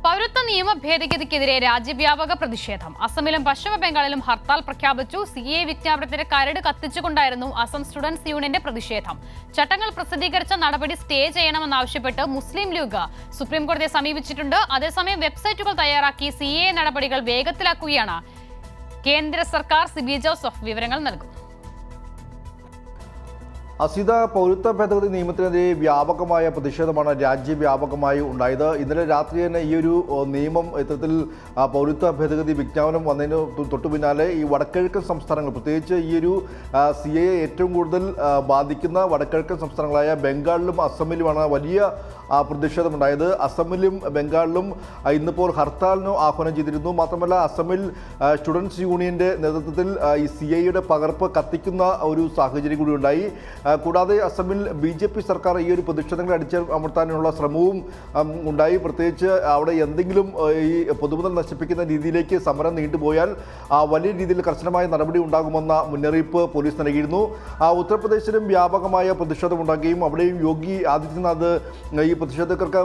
പൗരത്വ നിയമ ഭേദഗതിക്കെതിരെ രാജ്യവ്യാപക പ്രതിഷേധം. അസമിലും പശ്ചിമ ബംഗാളിലും ഹർത്താൽ പ്രഖ്യാപിച്ചു. CAA വിജ്ഞാപനത്തിന്റെ കരട് കത്തിച്ചുകൊണ്ടായിരുന്നു അസം സ്റ്റുഡന്റ്സ് യൂണിയന്റെ പ്രതിഷേധം. ചട്ടങ്ങൾ പ്രസിദ്ധീകരിച്ച നടപടി സ്റ്റേ ചെയ്യണമെന്നാവശ്യപ്പെട്ട് മുസ്ലിം ലീഗ് സുപ്രീംകോടതിയെ സമീപിച്ചിട്ടുണ്ട്. അതേസമയം വെബ്സൈറ്റുകൾ തയ്യാറാക്കി CAA നടപടികൾ വേഗത്തിലാക്കുകയാണ് കേന്ദ്ര സർക്കാർ. സിബി ജോസഫ് വിവരങ്ങൾ നൽകും. അസിത, പൗരത്വ ഭേദഗതി നിയമത്തിനെതിരെ വ്യാപകമായ പ്രതിഷേധമാണ് രാജ്യവ്യാപകമായി ഉണ്ടായത്. ഇന്നലെ രാത്രി തന്നെ ഈ ഒരു നിയമം ഇത്തരത്തിൽ പൗരത്വ ഭേദഗതി വിജ്ഞാപനം വന്നതിന് തൊട്ടു പിന്നാലെ ഈ വടക്കിഴക്കൻ സംസ്ഥാനങ്ങൾ, പ്രത്യേകിച്ച് ഈ ഒരു CAA ഏറ്റവും കൂടുതൽ ബാധിക്കുന്ന വടക്കിഴക്കൻ സംസ്ഥാനങ്ങളായ ബംഗാളിലും അസമിലുമാണ് വലിയ പ്രതിഷേധമുണ്ടായത്. അസമിലും ബംഗാളിലും ഇന്നിപ്പോൾ ഹർത്താലിന് ആഹ്വാനം ചെയ്തിരുന്നു. മാത്രമല്ല അസമിൽ സ്റ്റുഡൻസ് യൂണിയന്റെ നേതൃത്വത്തിൽ ഈ CAA പകർപ്പ് കത്തിക്കുന്ന ഒരു സാഹചര്യം കൂടി ഉണ്ടായി. കൂടാതെ അസമിൽ BJP സർക്കാർ ഈ ഒരു പ്രതിഷേധങ്ങളെ അടിച്ചമർത്താനുള്ള ശ്രമവും ഉണ്ടായി. പ്രത്യേകിച്ച് അവിടെ എന്തെങ്കിലും ഈ പൊതുമുതൽ നശിപ്പിക്കുന്ന രീതിയിലേക്ക് സമരം നീണ്ടുപോയാൽ വലിയ രീതിയിൽ കർശനമായ നടപടി ഉണ്ടാകുമെന്ന മുന്നറിയിപ്പ് പോലീസ് നൽകിയിരുന്നു. ഉത്തർപ്രദേശിലും വ്യാപകമായ പ്രതിഷേധമുണ്ടാകുകയും അവിടെയും യോഗി ആദിത്യനാഥ് ഈ പ്രതിഷേധക്കാർക്ക്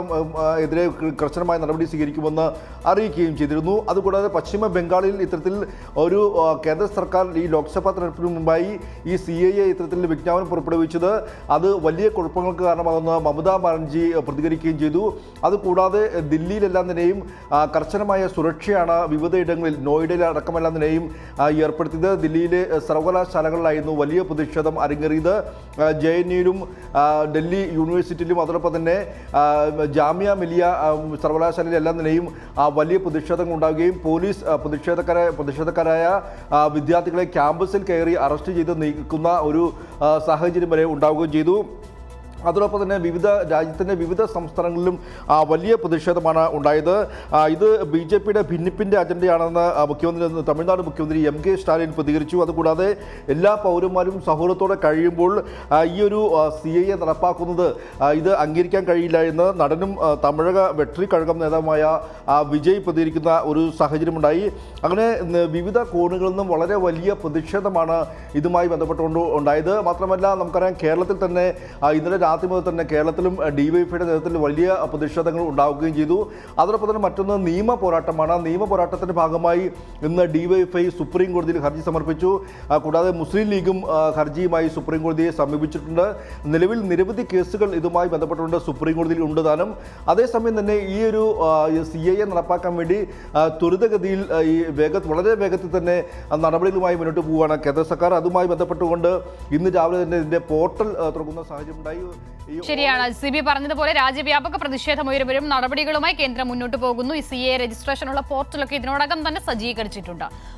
എതിരെ കർശനമായ നടപടി സ്വീകരിക്കുമെന്ന് അറിയിക്കുകയും ചെയ്തിരുന്നു. അതുകൂടാതെ പശ്ചിമ ബംഗാളിൽ ഇത്തരത്തിൽ ഒരു കേന്ദ്ര സർക്കാർ ഈ ലോക്സഭാ തെരഞ്ഞെടുപ്പിന് മുമ്പായി ഈ CAA ഇത്തരത്തിൽ വിജ്ഞാപനം പുറപ്പെടുവിച്ചത് അത് വലിയ കുഴപ്പങ്ങൾക്ക് കാരണമാകുന്ന മമതാ ബാനർജി പ്രതികരിക്കുകയും ചെയ്തു. അതുകൂടാതെ ദില്ലിയിലെല്ലാം തന്നെയും കർശനമായ സുരക്ഷയാണ് വിവിധയിടങ്ങളിൽ, നോയിഡയിൽ അടക്കമെല്ലാം തന്നെയും ഏർപ്പെടുത്തിയത്. ദില്ലിയിലെ സർവകലാശാലകളിലായിരുന്നു വലിയ പ്രതിഷേധം അരങ്ങേറിയത്. JNUയിലും ഡൽഹി യൂണിവേഴ്സിറ്റിയിലും അതോടൊപ്പം തന്നെ ജാമിയ മിലിയ സർവകലാശാലയിലെല്ലാം തന്നെയും വലിയ പ്രതിഷേധങ്ങൾ ഉണ്ടാവുകയും പോലീസ് പ്രതിഷേധക്കാരായ വിദ്യാർത്ഥികളെ ക്യാമ്പസിൽ കയറി അറസ്റ്റ് ചെയ്ത് നീക്കുന്ന ഒരു സാഹചര്യം വരെ ഉണ്ടാവുകയും ചെയ്തു. അതോടൊപ്പം തന്നെ രാജ്യത്തിൻ്റെ വിവിധ സംസ്ഥാനങ്ങളിലും വലിയ പ്രതിഷേധമാണ് ഉണ്ടായത്. ഇത് BJPയുടെ ഭിന്നിപ്പിൻ്റെ അജണ്ടയാണെന്ന് തമിഴ്നാട് മുഖ്യമന്ത്രി MK സ്റ്റാലിൻ പ്രതികരിച്ചു. അതുകൂടാതെ എല്ലാ പൗരന്മാരും സൗഹൃദത്തോടെ കഴിയുമ്പോൾ ഈ ഒരു CAA നടപ്പാക്കുന്നത് ഇത് അംഗീകരിക്കാൻ കഴിയില്ല എന്ന് നടനും തമിഴക വെട്രി കഴകം നേതാവുമായ വിജയ് പ്രതികരിക്കുന്ന ഒരു സാഹചര്യമുണ്ടായി. അങ്ങനെ വിവിധ കോണുകളിൽ നിന്നും വളരെ വലിയ പ്രതിഷേധമാണ് ഇതുമായി ബന്ധപ്പെട്ടുകൊണ്ട് ഉണ്ടായത്. മാത്രമല്ല നമുക്കറിയാം, കേരളത്തിൽ തന്നെ ഇന്നലെ രാത്രി മുതൽ തന്നെ കേരളത്തിലും DYFIയുടെ നേതൃത്വത്തിൽ വലിയ പ്രതിഷേധങ്ങൾ ഉണ്ടാവുകയും ചെയ്തു. അതോടൊപ്പം തന്നെ മറ്റൊന്ന് നിയമ പോരാട്ടമാണ്. നിയമ പോരാട്ടത്തിൻ്റെ ഭാഗമായി ഇന്ന് DYFI സുപ്രീം കോടതിയിൽ ഹർജി സമർപ്പിച്ചു. കൂടാതെ മുസ്ലിം ലീഗും ഹർജിയുമായി സുപ്രീം കോടതിയെ സമീപിച്ചിട്ടുണ്ട്. നിലവിൽ നിരവധി കേസുകൾ ഇതുമായി ബന്ധപ്പെട്ടുകൊണ്ട് സുപ്രീം കോടതിയിൽ ഉണ്ട് താനും. അതേസമയം തന്നെ ഈ ഒരു CAA നടപ്പാക്കാൻ വേണ്ടി ത്വരിതഗതിയിൽ വളരെ വേഗത്തിൽ തന്നെ നടപടികളുമായി മുന്നോട്ട് പോവുകയാണ് കേന്ദ്ര സർക്കാർ. അതുമായി ബന്ധപ്പെട്ടുകൊണ്ട് ഇന്ന് രാവിലെ തന്നെ ഇതിന്റെ പോർട്ടൽ തുറക്കുന്ന സാഹചര്യം ഉണ്ടായി. ശരിയാണ്, സിബി പറഞ്ഞതുപോലെ രാജ്യവ്യാപക പ്രതിഷേധം ഉയർവരും നടപടികളുമായി കേന്ദ്രം മുന്നോട്ട് പോകുന്നു. ഈ CAA രജിസ്ട്രേഷനുള്ള പോർട്ടലൊക്കെ ഇതിനോടകം തന്നെ സജ്ജീകരിച്ചിട്ടുണ്ട്.